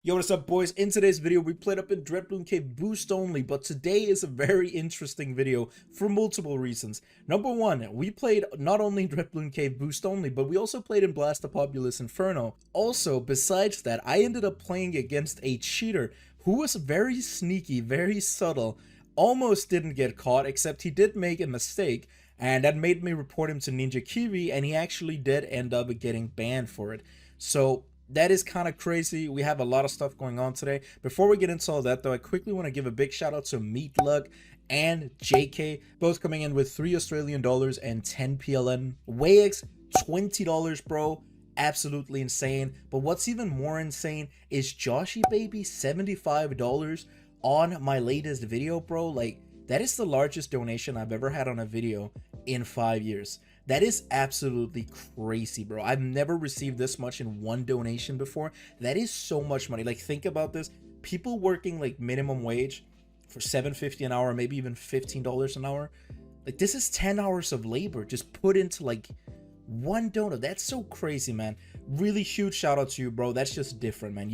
Yo, what's up, boys? In today's video, we played up in Dreadbloon Cave boost only, but today is a very interesting video for multiple reasons. Number one, we played not only Dreadbloon Cave boost only, but we also played in Blastapopoulos Inferno. Also, besides that, I ended up playing against a cheater who was very sneaky, very subtle, almost didn't get caught, except he did make a mistake, and that made me report him to Ninja Kiwi, and he actually did end up getting banned for it. So that is kind of crazy. We have a lot of stuff going on today. Before we get into all that, though, I quickly want to give a big shout out to Meat Luck and JK, both coming in with $3 Australian and 10 PLN. Wayx, $20, bro. Absolutely insane. But what's even more insane is Joshy Baby, $75 on my latest video, bro. Like, that is the largest donation I've ever had on a video in 5 years. That is absolutely crazy, bro. I've never received this much in one donation before. That is so much money. Like, think about this. People working like minimum wage for $7.50 an hour, maybe even $15 an hour. Like, this is 10 hours of labor just put into like one donut. That's so crazy, man. Really huge shout out to you, bro. That's just different, man.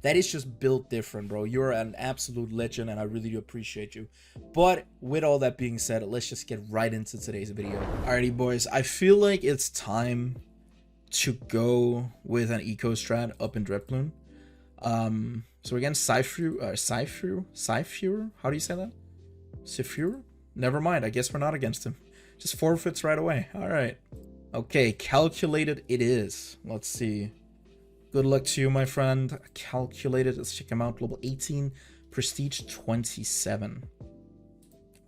That is just built different, bro. You're an absolute legend, and I really do appreciate you. But with all that being said, let's just get right into today's video. Alrighty, boys, I feel like it's time to go with an eco strat up in Dreadbloon. So again, Cypher, how do you say that? Cypher? Never mind, I guess we're not against him. Just forfeits right away. Alright. Okay, calculated it is. Let's see. Good luck to you, my friend. Calculated. Let's check him out. Level 18, Prestige 27.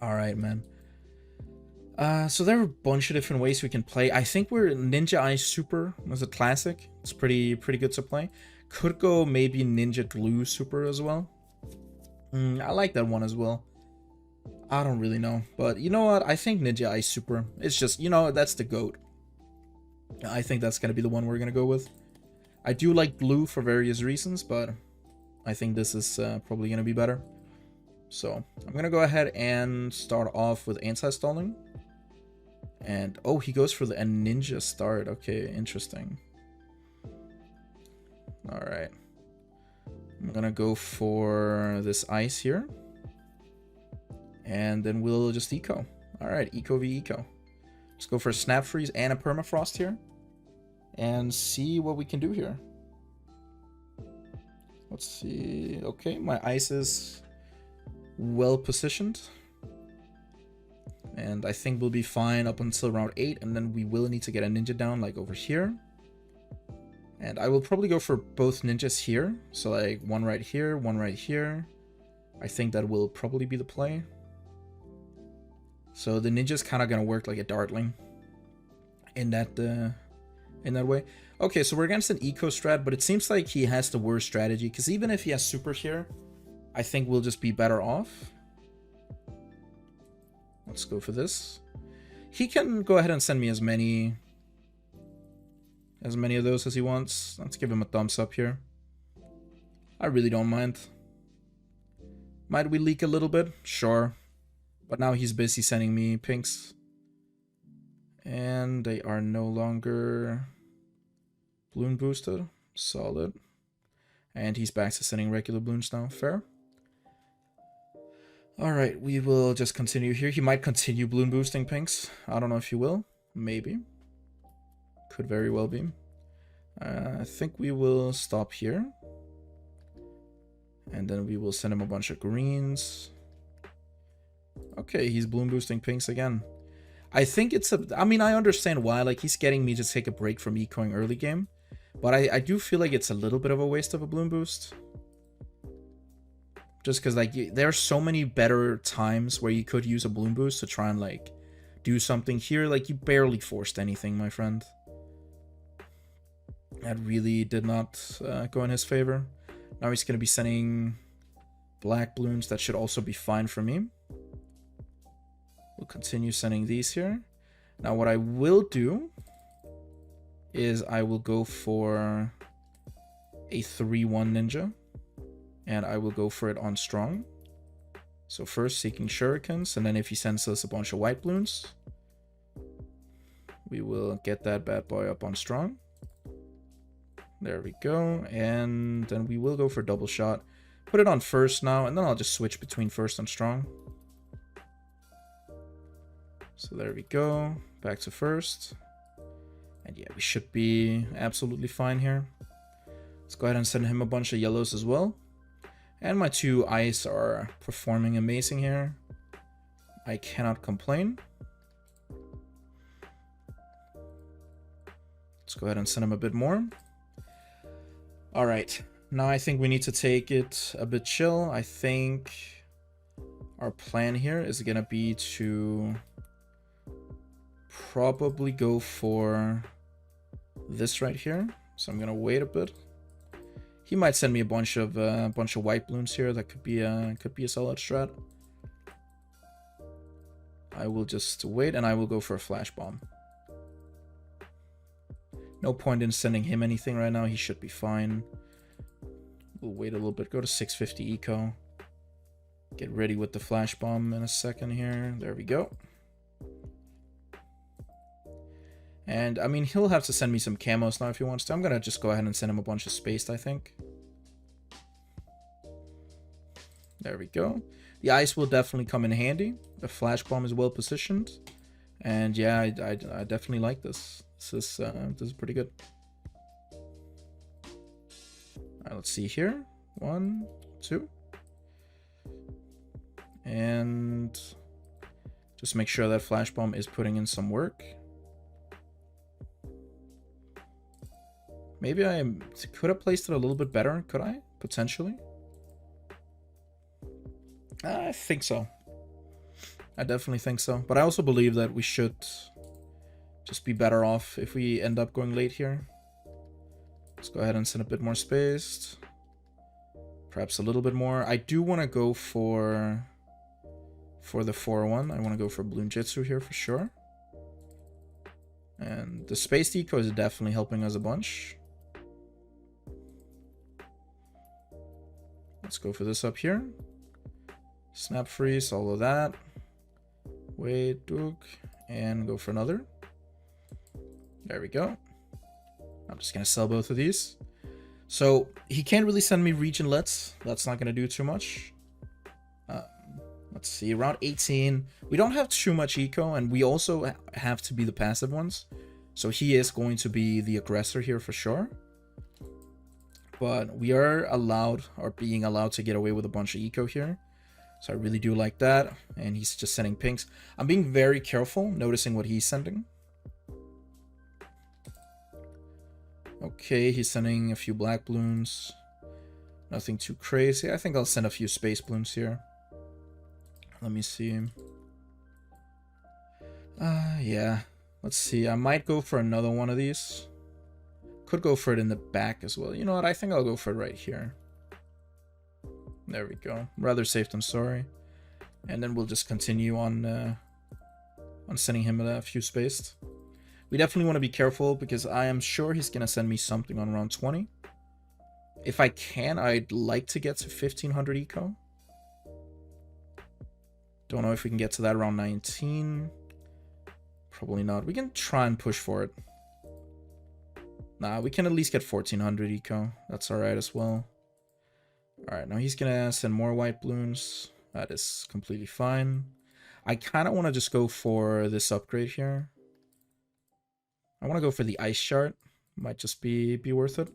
All right, man. So there are a bunch of different ways we can play. I think we're Ninja Ice Super as a classic. It's pretty good to play. Could go maybe Ninja Glue Super as well. I like that one as well. I don't really know, but you know what? I think Ninja Ice Super. It's just, you know, that's the GOAT. I think that's going to be the one we're going to go with. I do like blue for various reasons, but I think this is probably going to be better. So I'm going to go ahead and start off with anti-stalling. And, oh, he goes for the ninja start. Okay, interesting. All right. I'm going to go for this ice here. And then we'll just eco. All right, eco v eco. Let's go for a snap freeze and a permafrost here and see what we can do here. Let's see. Okay, my ice is well positioned, and I think we'll be fine up until round 8, and then we will need to get a ninja down like over here. And I will probably go for both ninjas here, so like one right here, one right here. I think that will probably be the play. So the ninja's kind of gonna work like a dartling in that way. Okay, so we're against an eco strat, but it seems like he has the worst strategy, because even if he has super here, I think we'll just be better off. Let's go for this. He can go ahead and send me as many of those as he wants. Let's give him a thumbs up here. I really don't mind. Might we leak a little bit? Sure. But now he's busy sending me pinks. And they are no longer balloon boosted. Solid. And he's back to sending regular balloons now. Fair. Alright, we will just continue here. He might continue balloon boosting pinks. I don't know if he will. Maybe. Could very well be. I think we will stop here. And then we will send him a bunch of greens. Okay, he's balloon boosting pinks again. I think it's I mean, I understand why. Like, he's getting me to take a break from ecoing early game. But I do feel like it's a little bit of a waste of a balloon boost. Just because, like, there are so many better times where you could use a balloon boost to try and, like, do something here. Like, you barely forced anything, my friend. That really did not go in his favor. Now he's going to be sending black balloons. That should also be fine for me. We'll continue sending these here. Now what I will do is I will go for a 3-1 ninja. And I will go for it on strong. So first seeking shurikens, and then if he sends us a bunch of white balloons, we will get that bad boy up on strong. There we go. And then we will go for double shot. Put it on first now, and then I'll just switch between first and strong. So there we go. Back to first. And yeah, we should be absolutely fine here. Let's go ahead and send him a bunch of yellows as well. And my two ice are performing amazing here. I cannot complain. Let's go ahead and send him a bit more. Alright, now I think we need to take it a bit chill. I think our plan here is gonna be to probably go for this right here. So I'm gonna wait a bit. He might send me a bunch of white balloons here. That could be a solid strat. I will just wait, and I will go for a flash bomb. No point in sending him anything right now. He should be fine. We'll wait a little bit. Go to 650 eco. Get ready with the flash bomb in a second here. There we go. And, I mean, he'll have to send me some camos now if he wants to. I'm going to just go ahead and send him a bunch of spaced, I think. There we go. The ice will definitely come in handy. The flash bomb is well positioned. And, yeah, I definitely like this. This is pretty good. Alright, let's see here. 1, 2. And just make sure that flash bomb is putting in some work. Maybe I could have placed it a little bit better, could I? Potentially. I think so. I definitely think so. But I also believe that we should just be better off if we end up going late here. Let's go ahead and send a bit more spaced. Perhaps a little bit more. I do want to go for the 4-1. I want to go for Bloon Jitsu here for sure. And the spaced eco is definitely helping us a bunch. Let's go for this up here. Snap freeze, all of that. Wait, Duke, and go for another. There we go. I'm just gonna sell both of these. So he can't really send me region lets. That's not gonna do too much. Let's see, around 18. We don't have too much eco, and we also have to be the passive ones. So he is going to be the aggressor here for sure. But we are allowed, or being allowed, to get away with a bunch of eco here. So I really do like that. And he's just sending pinks. I'm being very careful, noticing what he's sending. Okay, he's sending a few black balloons. Nothing too crazy. I think I'll send a few space balloons here. Let me see. Yeah. Let's see. I might go for another one of these. Could go for it in the back as well. You know what? I think I'll go for it right here. There we go. Rather safe than sorry. And then we'll just continue on sending him a few spaced. We definitely want to be careful because I am sure he's going to send me something on round 20. If I can, I'd like to get to 1500 eco. Don't know if we can get to that around 19. Probably not. We can try and push for it. Nah, we can at least get 1400 eco. That's alright as well. Alright, now he's gonna send more white balloons. That is completely fine. I kind of want to just go for this upgrade here. I want to go for the ice shard. Might just be worth it.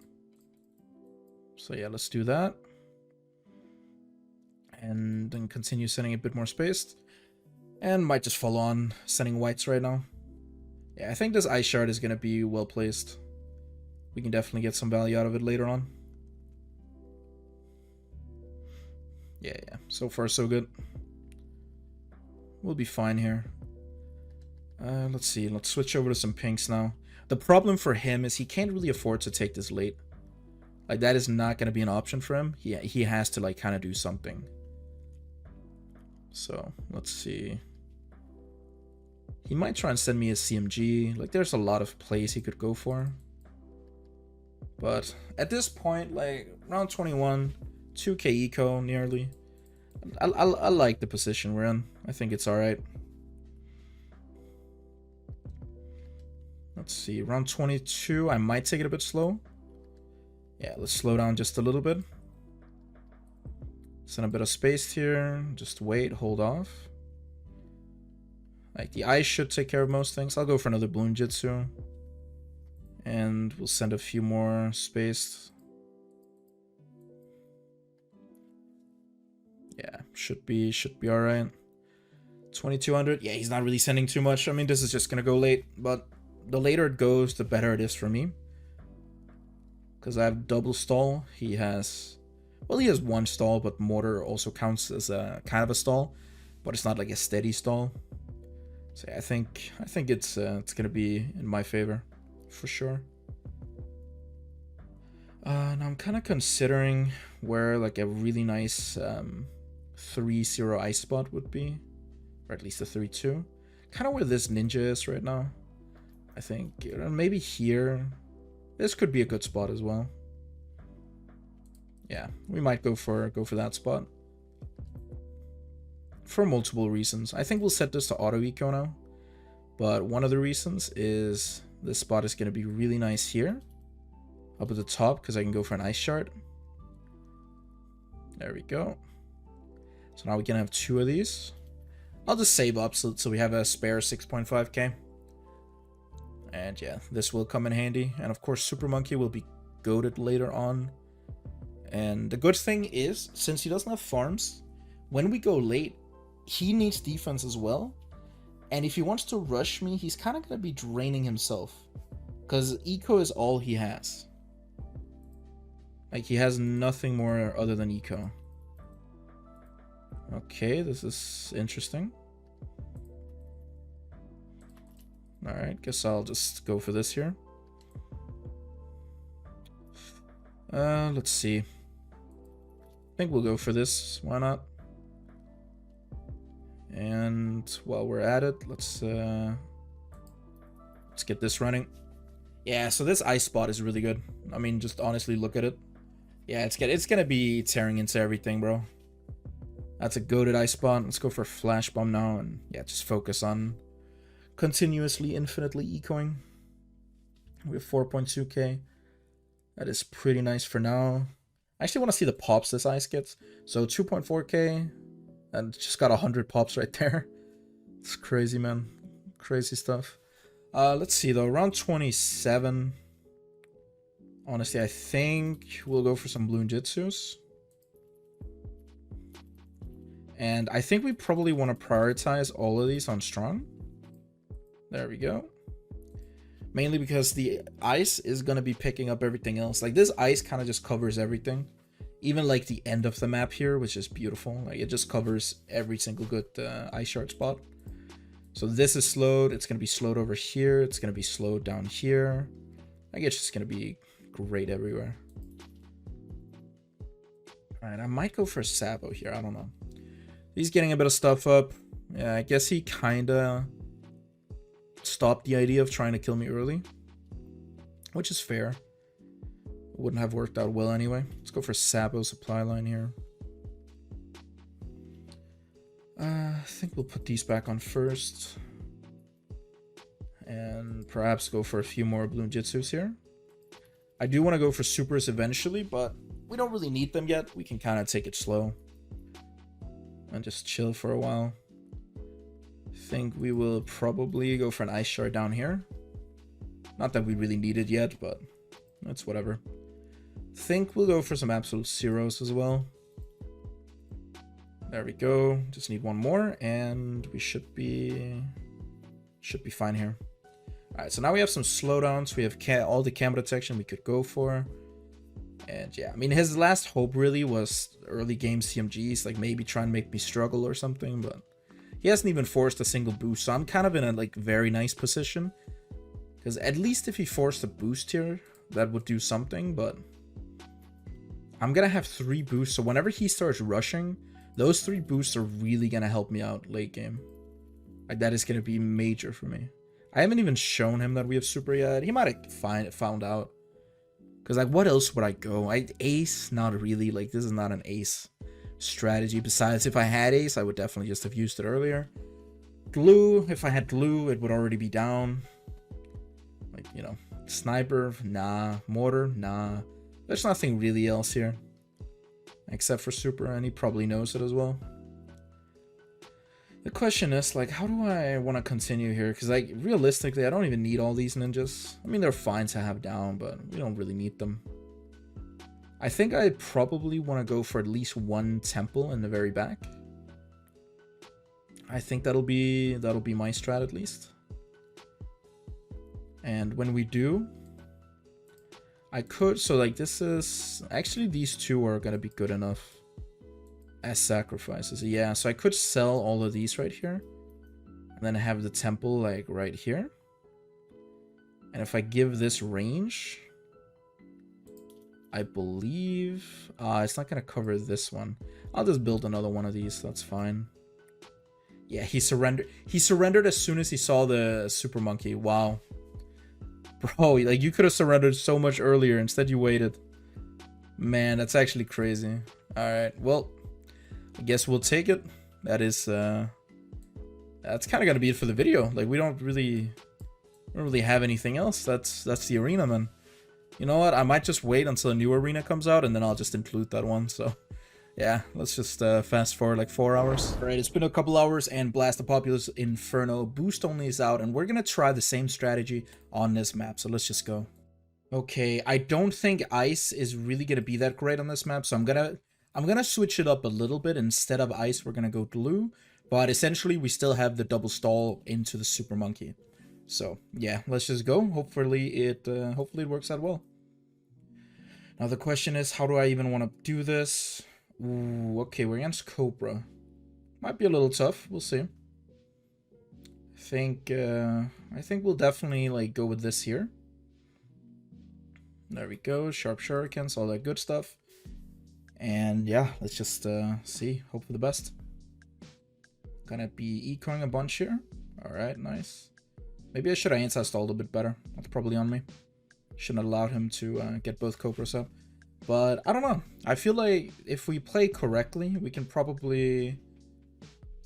So yeah, let's do that. And then continue sending a bit more spaced. And might just follow on sending whites right now. Yeah, I think this ice shard is going to be well placed. We can definitely get some value out of it later on. Yeah. So far, so good. We'll be fine here. Let's see. Let's switch over to some pinks now. The problem for him is he can't really afford to take this late. Like, that is not going to be an option for him. He has to, like, kind of do something. So, let's see. He might try and send me a CMG. Like, there's a lot of plays he could go for. But at this point, like, round 21, 2k eco nearly. I like the position we're in. I think it's alright. Let's see, round 22, I might take it a bit slow. Yeah, let's slow down just a little bit. Send a bit of space here. Just wait, hold off. Like, the ice should take care of most things. I'll go for another Bloon Jitsu. And we'll send a few more spaced. Yeah, should be alright. 2200. Yeah, he's not really sending too much. I mean, this is just gonna go late, but the later it goes, the better it is for me. Because I have double stall. He has, well, he has one stall, but mortar also counts as a kind of a stall, but it's not like a steady stall. So yeah, I think it's gonna be in my favor for sure. Now I'm kind of considering where like a really nice 3-0 ice spot would be, or at least a 3-2. Kind of where this ninja is right now. I think maybe here. This could be a good spot as well. Yeah, we might go for that spot. For multiple reasons. I think we'll set this to auto eco now. But one of the reasons is this spot is going to be really nice here. Up at the top, because I can go for an ice shard. There we go. So now we can have 2 of these. I'll just save up so we have a spare 6.5k. And yeah, this will come in handy. And of course, Super Monkey will be goated later on. And the good thing is, since he doesn't have farms, when we go late, he needs defense as well. And if he wants to rush me, he's kind of going to be draining himself. Because eco is all he has. Like, he has nothing more other than eco. Okay, this is interesting. Alright, guess I'll just go for this here. Let's see. I think we'll go for this. Why not? And while we're at it, let's get this running. Yeah, so this ice spot is really good. I mean, just honestly look at it. Yeah, it's gonna be tearing into everything, bro. That's a goated ice spot. Let's go for Flash Bomb now, and yeah, just focus on continuously, infinitely ecoing. We have 4.2k. That is pretty nice for now. I actually want to see the pops this ice gets. So 2.4k, and just got 100 pops right there. It's crazy, man. Crazy stuff. Let's see though, around 27. Honestly, I think we'll go for some Bloon Jitsus. And I think we probably want to prioritize all of these on strong. There we go. Mainly because the ice is going to be picking up everything else. Like, this ice kind of just covers everything. Even like the end of the map here, which is beautiful. Like, it just covers every single good ice shard spot. So this is slowed. It's going to be slowed over here. It's going to be slowed down here. I guess it's just going to be great everywhere. Alright, I might go for Sabo here. I don't know. He's getting a bit of stuff up. Yeah, I guess he kind of stopped the idea of trying to kill me early, which is fair. Wouldn't have worked out well anyway. Let's go for Sabo supply line here. I think we'll put these back on first. And perhaps go for a few more Bloon Jitsus here. I do want to go for supers eventually, but we don't really need them yet. We can kind of take it slow and just chill for a while. I think we will probably go for an ice shard down here. Not that we really need it yet, but that's whatever. I think we'll go for some absolute zeros as well. There we go. Just need one more, and we should be fine here. All right, so now we have some slowdowns. We have all the camera detection we could go for. And yeah, I mean, his last hope really was early game CMGs, like maybe try and make me struggle or something, but he hasn't even forced a single boost. So I'm kind of in a like very nice position, because at least if he forced a boost here, that would do something. But I'm gonna have 3 boosts, so whenever he starts rushing, those 3 boosts are really gonna help me out late game. Like, that is gonna be major for me. I haven't even shown him that we have super yet. He might have found out. Because, like, what else would I go? Ace? Not really. Like, this is not an ace strategy. Besides, if I had ace, I would definitely just have used it earlier. Glue. If I had glue, it would already be down. Like, you know. Sniper? Nah. Mortar? Nah. There's nothing really else here. Except for Super, and he probably knows it as well. The question is, like, how do I want to continue here? Because, like, realistically, I don't even need all these ninjas. I mean, they're fine to have down, but we don't really need them. I think I probably want to go for at least one temple in the very back. I think that'll be my strat at least. And when we do, I could, so like this is, actually these two are gonna be good enough as sacrifices. Yeah, so I could sell all of these right here. And then have the temple like right here. And if I give this range, I believe, it's not gonna cover this one. I'll just build another one of these, that's fine. Yeah, he surrendered. He surrendered as soon as he saw the super monkey. Wow. Bro, like you could have surrendered so much earlier. Instead you waited. Man, that's actually crazy. Alright, well, I guess we'll take it. That is, that's kind of gonna be it for the video. Like, we don't really have anything else. That's the arena, man. You know what? I might just wait until a new arena comes out, and then I'll just include that one, so... Yeah, let's just fast forward like 4 hours. Alright, it's been a couple hours and Blastapopoulos Inferno Boost Only is out, and we're gonna try the same strategy on this map, so let's just go. Okay, I don't think ice is really gonna be that great on this map, so I'm gonna switch it up a little bit. Instead of ice, we're gonna go blue, but essentially we still have the double stall into the super monkey. So yeah, let's just go. Hopefully it works out well. Now the question is, how do I even want to do this? Ooh, okay, we're against Cobra. Might be a little tough. We'll see. I think we'll definitely like go with this here. There we go. Sharp shurikens, all that good stuff. And yeah, let's just see. Hope for the best. Gonna be ecoing a bunch here. All right, nice. Maybe I should have anti-stalled a bit better. That's probably on me. Shouldn't have allowed him to get both Cobras up. But I don't know. I feel like if we play correctly, we can probably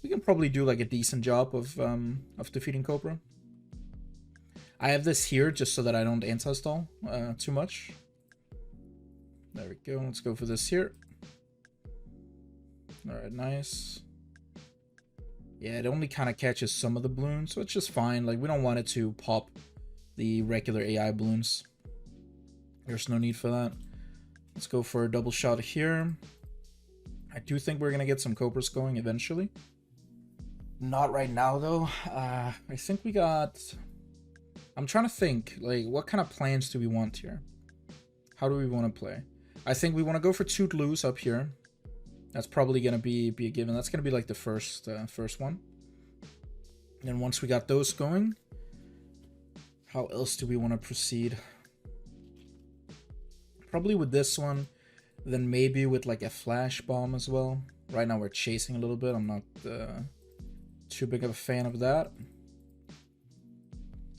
do like a decent job of defeating Cobra. I have this here just so that I don't anti-stall too much. There we go. Let's go for this here. All right, nice. Yeah, it only kind of catches some of the balloons, so it's just fine. Like, we don't want it to pop the regular AI balloons. There's no need for that. Let's go for a double shot here. I do think we're going to get some Cobras going eventually. Not right now, though. I think we got... I'm trying to think, like, what kind of plans do we want here? How do we want to play? I think we want to go for 2 glues up here. That's probably going to be a given. That's going to be like the first one. And then once we got those going, how else do we want to proceed? Probably with this one, then maybe with like a flash bomb as well. Right now we're chasing a little bit. I'm not too big of a fan of that.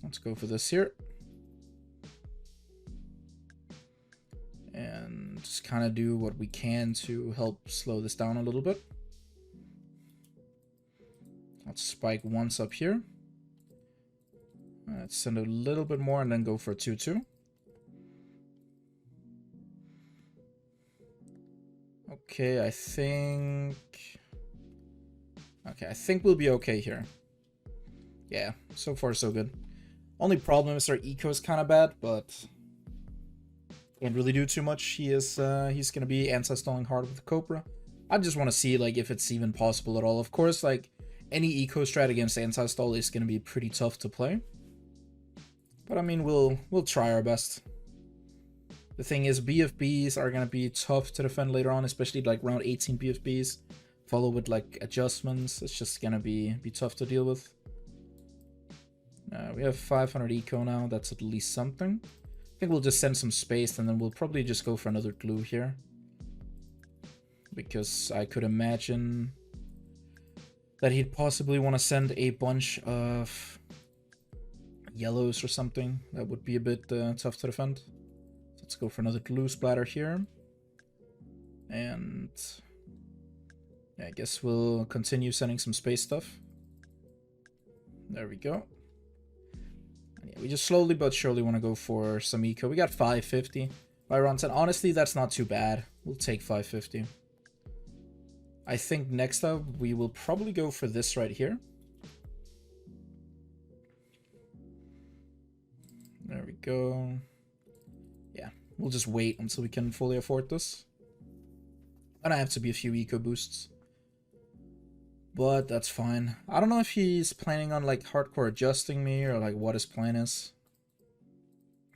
Let's go for this here. And just kind of do what we can to help slow this down a little bit. Let's spike once up here. Let's send a little bit more and then go for a 2-2. Okay, I think we'll be okay here. Yeah, so far so good. Only problem is our eco is kind of bad, but can't really do too much. He's gonna be anti-stalling hard with the Cobra. I just want to see like if it's even possible at all. Of course, like any eco strat against anti-stall is gonna be pretty tough to play. But I mean, we'll try our best. The thing is, BFBs are going to be tough to defend later on, especially like round 18 BFBs, followed with like adjustments. It's just going to be tough to deal with. We have 500 eco now. That's at least something. I think we'll just send some space, and then we'll probably just go for another glue here. Because I could imagine that he'd possibly want to send a bunch of yellows or something. That would be a bit tough to defend. Let's go for another glue splatter here. And yeah, I guess we'll continue sending some space stuff. There we go. And yeah, we just slowly but surely want to go for some eco. We got 550. by around 10. Honestly, that's not too bad. We'll take 550. I think next up, we will probably go for this right here. There we go. Yeah, we'll just wait until we can fully afford this. And I have to be a few eco boosts. But that's fine. I don't know if he's planning on like hardcore adjusting me or like what his plan is.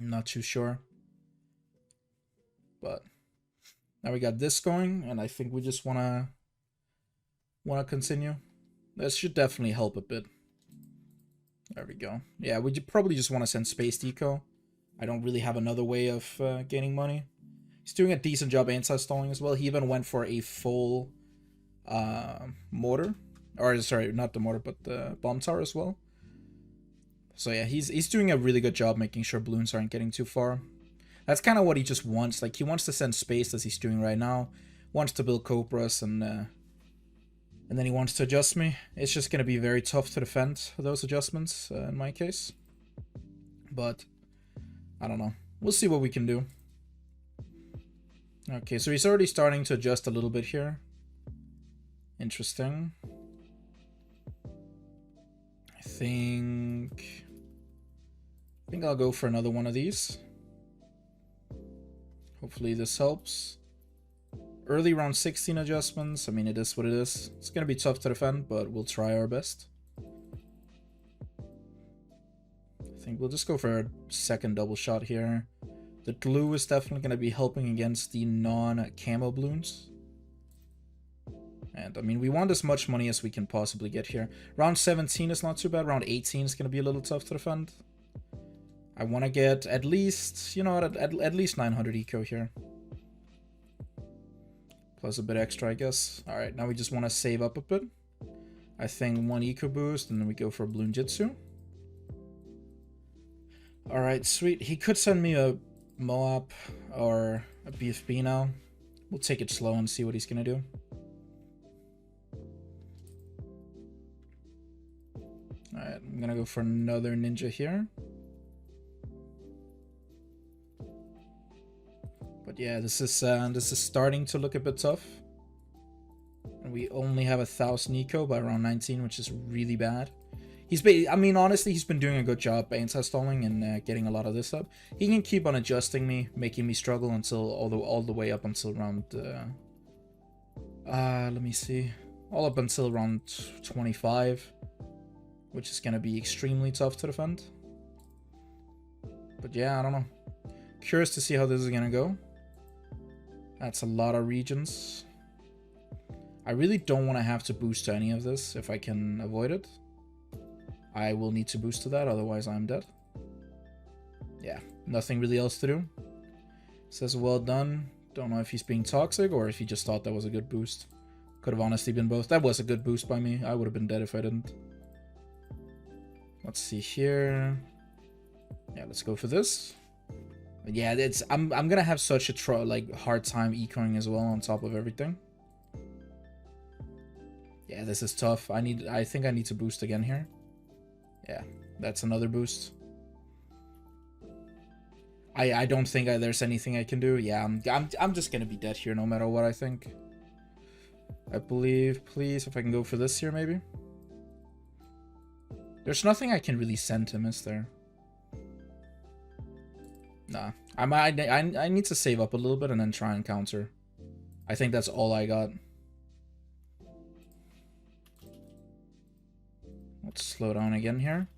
I'm not too sure. But now we got this going, and I think we just wanna continue. This should definitely help a bit. There we go. Yeah, we probably just want to send Spaced Eco. I don't really have another way of gaining money. He's doing a decent job anti-stalling as well. He even went for a full mortar. Or, sorry, not the mortar, but the bomb tower as well. So yeah, he's doing a really good job making sure balloons aren't getting too far. That's kind of what he just wants. Like, he wants to send Spaced as he's doing right now. Wants to build Cobras, and then he wants to adjust me. It's just going to be very tough to defend those adjustments, in my case. But, I don't know. We'll see what we can do. Okay, so he's already starting to adjust a little bit here. Interesting. I think I'll go for another one of these. Hopefully this helps. Early round 16 adjustments. I mean, it is what it is. It's going to be tough to defend, but we'll try our best. I think we'll just go for a second double shot here. The glue is definitely going to be helping against the non-camo balloons. And, I mean, we want as much money as we can possibly get here. Round 17 is not too bad. Round 18 is going to be a little tough to defend. I want to get at least, you know, at least 900 eco here. Plus a bit extra, I guess. Alright, now we just want to save up a bit. I think 1 eco boost, and then we go for a Bloon Jitsu. Alright, sweet. He could send me a Moab or a BFB now. We'll take it slow and see what he's going to do. Alright, I'm going to go for another ninja here. But yeah, this is starting to look a bit tough. And we only have 1,000 eco by round 19, which is really bad. I mean, honestly, he's been doing a good job anti-stalling and getting a lot of this up. He can keep on adjusting me, making me struggle until all the way up until round let me see. All up until round 25, which is gonna be extremely tough to defend. But yeah, I don't know. Curious to see how this is gonna go. That's a lot of regions. I really don't want to have to boost to any of this if I can avoid it. I will need to boost to that, otherwise I'm dead. Yeah, nothing really else to do. Says well done. Don't know if he's being toxic or if he just thought that was a good boost. Could have honestly been both. That was a good boost by me. I would have been dead if I didn't. Let's see here. Yeah, let's go for this. Yeah, I'm gonna have such a hard time ecoing as well on top of everything. Yeah, this is tough. I think I need to boost again here. Yeah, that's another boost. I don't think there's anything I can do. Yeah, I'm just gonna be dead here no matter what, I think. I believe, please, if I can go for this here maybe. There's nothing I can really send him, is there? Nah, I need to save up a little bit and then try and counter. I think that's all I got. Let's slow down again here.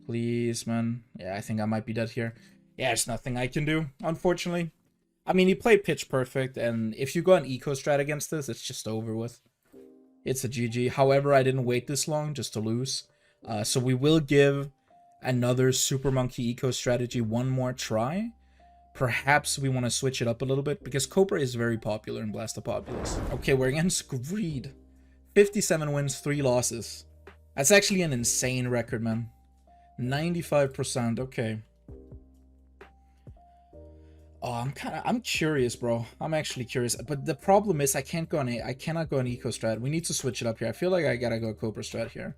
Please, man. Yeah, I think I might be dead here. Yeah, there's nothing I can do, unfortunately. I mean, he played pitch perfect, and if you go an eco strat against this, it's just over with. It's a GG. However, I didn't wait this long just to lose. So we will give another Super Monkey eco strategy one more try. Perhaps we want to switch it up a little bit because Cobra is very popular in Blastapopoulos. Okay, we're against Greed. 57 wins, 3 losses. That's actually an insane record, man. 95%, okay. Oh, I'm curious, bro. I'm actually curious. But the problem is I cannot go on eco strat. We need to switch it up here. I feel like I gotta go Cobra strat here.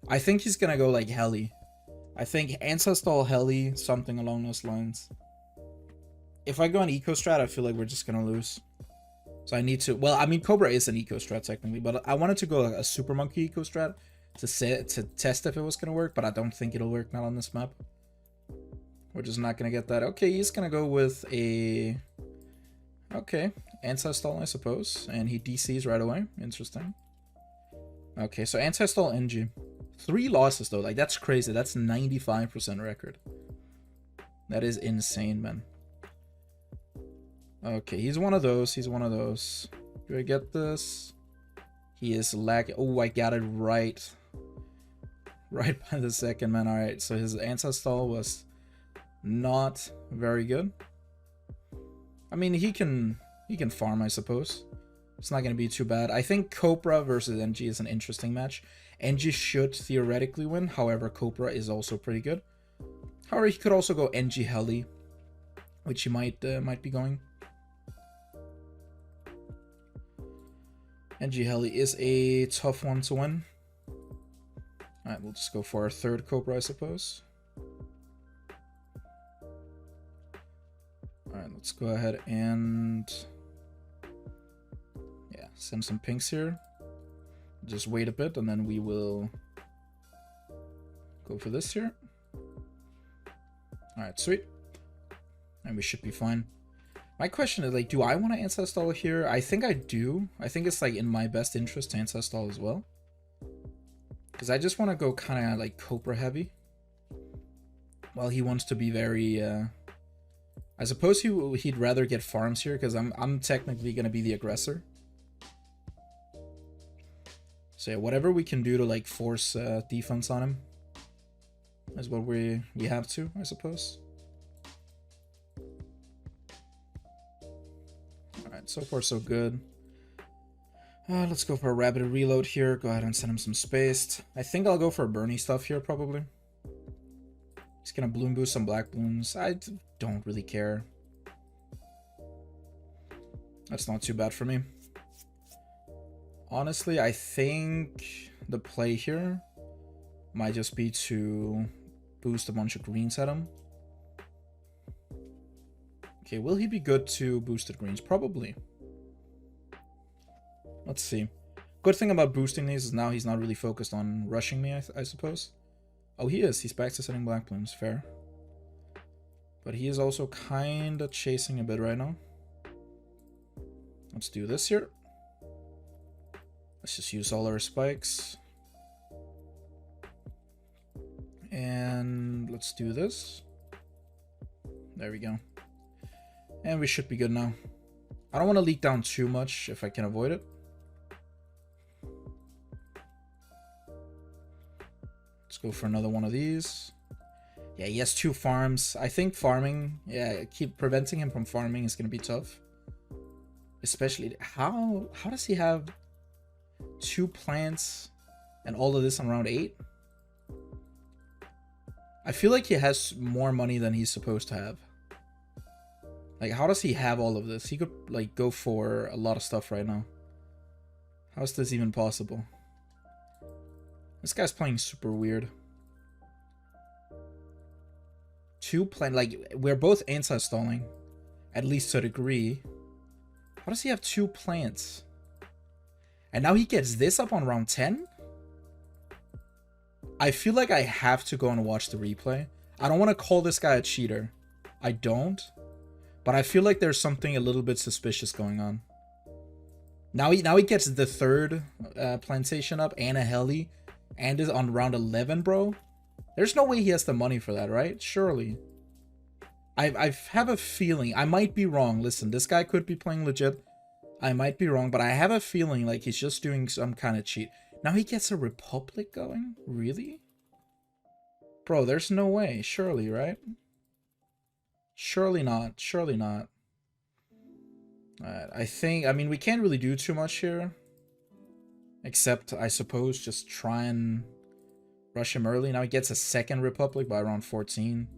I think he's gonna go like Heli. I think Ancestral Heli, something along those lines. If I go on Eco Strat, I feel like we're just gonna lose. So I need to, well, I mean, Cobra is an Eco Strat technically, but I wanted to go a Super Monkey Eco Strat to test if it was gonna work, but I don't think it'll work, not on this map. We're just not gonna get that. Okay, he's gonna go with a, okay, Ancestral, I suppose, and he DCs right away. Interesting. Okay, so Ancestral NG. 3 losses though, like that's crazy. That's 95% record. That is insane, man. Okay, he's one of those. He's one of those. Do I get this? He is lagging. Oh, I got it right. Right by the second, man. Alright, so his Ancestral was not very good. I mean, he can farm, I suppose. It's not going to be too bad. I think Cobra versus NG is an interesting match. NG should theoretically win. However, Cobra is also pretty good. However, he could also go NG Heli, which he might be going. NG Heli is a tough one to win. Alright, we'll just go for our third Cobra, I suppose. Alright, let's go ahead and... yeah, send some pinks here. Just wait a bit, and then we will go for this here. Alright, sweet. And we should be fine. My question is, like, do I want to Ancestral here? I think I do. I think it's, like, in my best interest to Ancestral as well. Because I just want to go kind of, like, Cobra heavy. While he wants to be very, I suppose he'd rather get farms here, because I'm technically going to be the aggressor. So yeah, whatever we can do to, like, force defense on him is what we have to, I suppose. Alright, so far so good. Let's go for a rapid reload here. Go ahead and send him some spaced. I think I'll go for a Bernie stuff here, probably. He's gonna Bloon boost some black balloons. I don't really care. That's not too bad for me. Honestly, I think the play here might just be to boost a bunch of greens at him. Okay, will he be good to boosted greens? Probably. Let's see. Good thing about boosting these is now he's not really focused on rushing me, I suppose. Oh, he is. He's back to setting black balloons. Fair. But he is also kind of chasing a bit right now. Let's do this here. Let's just use all our spikes. And let's do this. There we go. And we should be good now. I don't want to leak down too much if I can avoid it. Let's go for another one of these. Yeah, he has 2 farms. I think farming, yeah, keep preventing him from farming is going to be tough. Especially, how does he have 2 plants and all of this on round 8? I feel like he has more money than he's supposed to have. Like, how does he have all of this? He could, like, go for a lot of stuff right now. How is this even possible? This guy's playing super weird. 2 plant, like, we're both anti-stalling. At least to a degree. How does he have 2 plants? And now he gets this up on round 10? I feel like I have to go and watch the replay. I don't want to call this guy a cheater. I don't. But I feel like there's something a little bit suspicious going on. Now he gets the 3rd plantation up and a heli. And is on round 11, bro. There's no way he has the money for that, right? Surely. I have a feeling. I might be wrong. Listen, this guy could be playing legit. I might be wrong, but I have a feeling like he's just doing some kind of cheat. Now he gets a Republic going? Really? Bro, there's no way. Surely, right? Surely not. Surely not. I mean, we can't really do too much here. Except, I suppose, just try and rush him early. Now he gets a 2nd Republic by around 14.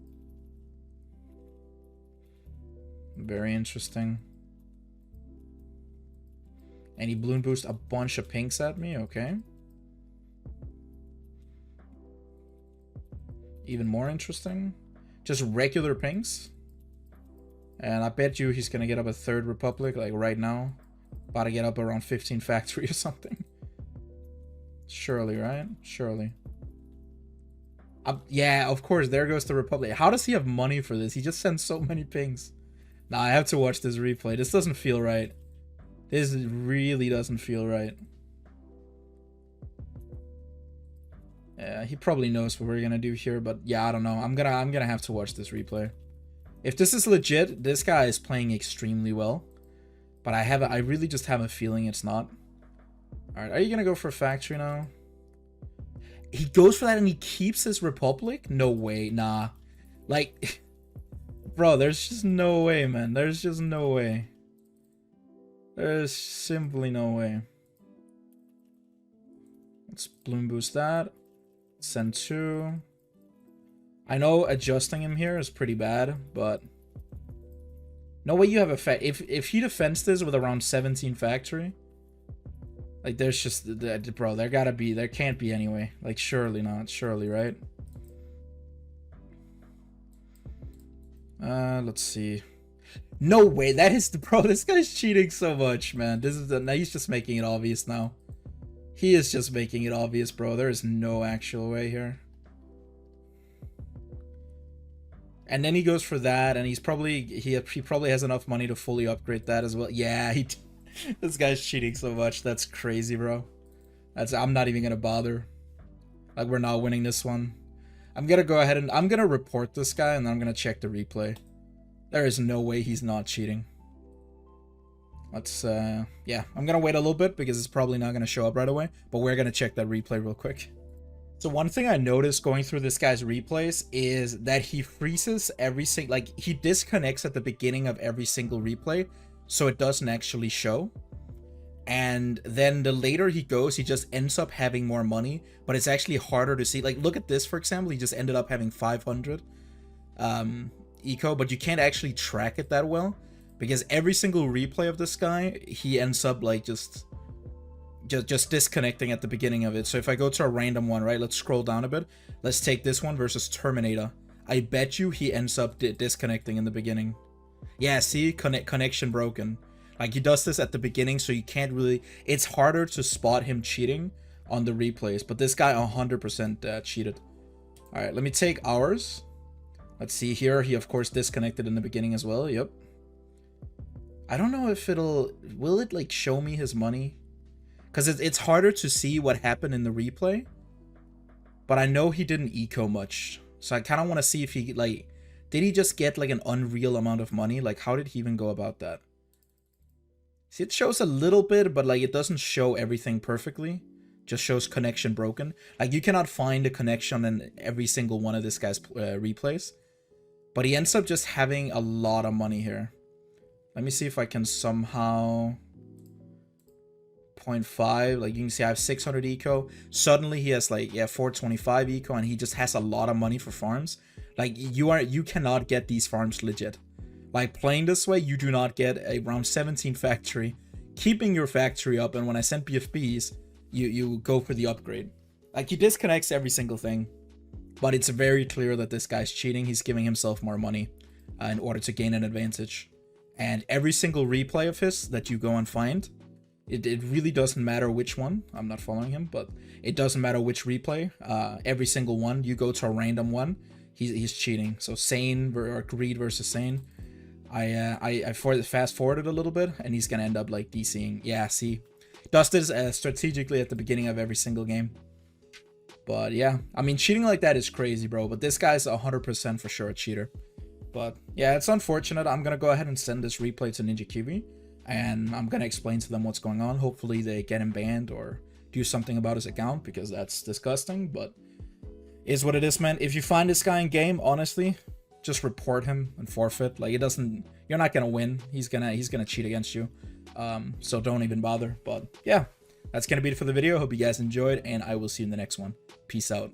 Very interesting. And he Bloon boost a bunch of pinks at me. Okay. even more interesting. Just regular pinks. And I bet you he's gonna get up a third Republic, like right now. About to get up around 15 factory or something. Surely, right? Surely. Yeah, of course, there goes the Republic. How does he have money for this? He just sends so many pings. Nah, I have to watch this replay. This doesn't feel right. This really doesn't feel right. Yeah, he probably knows what we're gonna do here, but yeah, I don't know. I'm gonna have to watch this replay. If this is legit, this guy is playing extremely well. But I really just have a feeling it's not. Alright, are you gonna go for factory now? He goes for that and he keeps his Republic? No way, nah. Like, bro, there's just no way, man. There's just no way. There's simply no way. Let's Bloon boost that. Send 2. I know adjusting him here is pretty bad, but no way you have a if he defends this with around 17 factory, like there's just bro, there can't be anyway. Like surely not, surely, right? Let's see. No way, that is the bro. This guy's cheating so much, man. This is now he's just making it obvious now. He is just making it obvious, bro. There is no actual way here. And then he goes for that, and he probably has enough money to fully upgrade that as well. Yeah, this guy's cheating so much. That's crazy, bro. I'm not even gonna bother. Like, we're not winning this one. I'm gonna go ahead and I'm gonna report this guy, and then I'm gonna check the replay. There is no way he's not cheating. Let's yeah, I'm gonna wait a little bit because it's probably not gonna show up right away, but we're gonna check that replay real quick. So one thing I noticed going through this guy's replays is that he freezes every single, like he disconnects at the beginning of every single replay, so it doesn't actually show. And then the later he goes, he just ends up having more money, but it's actually harder to see. Like, look at this, for example, he just ended up having 500 eco, but you can't actually track it that well because every single replay of this guy, he ends up like just disconnecting at the beginning of it. So if I go to a random one, right, let's scroll down a bit. Let's take this one versus Terminator. I bet you he ends up disconnecting in the beginning. Yeah, see, connection broken. Like, he does this at the beginning, so you can't really, it's harder to spot him cheating on the replays, but this guy 100% cheated. All right, let me take ours. Let's see here. He of course disconnected in the beginning as well. Yep. I don't know if will it like show me his money? Because it's harder to see what happened in the replay. But I know he didn't eco much. So I kind of want to see if he, like, did he just get, like, an unreal amount of money? Like, how did he even go about that? See, it shows a little bit, but, like, it doesn't show everything perfectly. Just shows connection broken. Like, you cannot find a connection in every single one of this guy's replays. But he ends up just having a lot of money here. Let me see if I can somehow... 0.5, like you can see I have 600 eco. Suddenly he has like, yeah, 425 eco, and he just has a lot of money for farms. Like, you cannot get these farms legit. Like, playing this way, you do not get around 17 factory, keeping your factory up, and when I send BFBs, you go for the upgrade. Like, he disconnects every single thing, but it's very clear that this guy's cheating. He's giving himself more money in order to gain an advantage. And every single replay of his that you go and find, it really doesn't matter which one. I'm not following him, but it doesn't matter which replay. Every single one, you go to a random one, he's cheating. So Sane or Greed versus Sane. I fast forwarded a little bit, and he's gonna end up like DCing. Yeah, see, does this strategically at the beginning of every single game. But yeah, I mean, cheating like that is crazy, bro. But this guy's 100% for sure a cheater. But yeah, it's unfortunate. I'm gonna go ahead and send this replay to Ninja Kiwi, and I'm gonna explain to them what's going on. Hopefully they get him banned or do something about his account, because that's disgusting. But is what it is, man. If you find this guy in game, honestly, just report him and forfeit. Like, it doesn't, you're not gonna win. He's gonna cheat against you. So don't even bother. But yeah, that's gonna be it for the video. Hope you guys enjoyed, and I will see you in the next one. Peace out.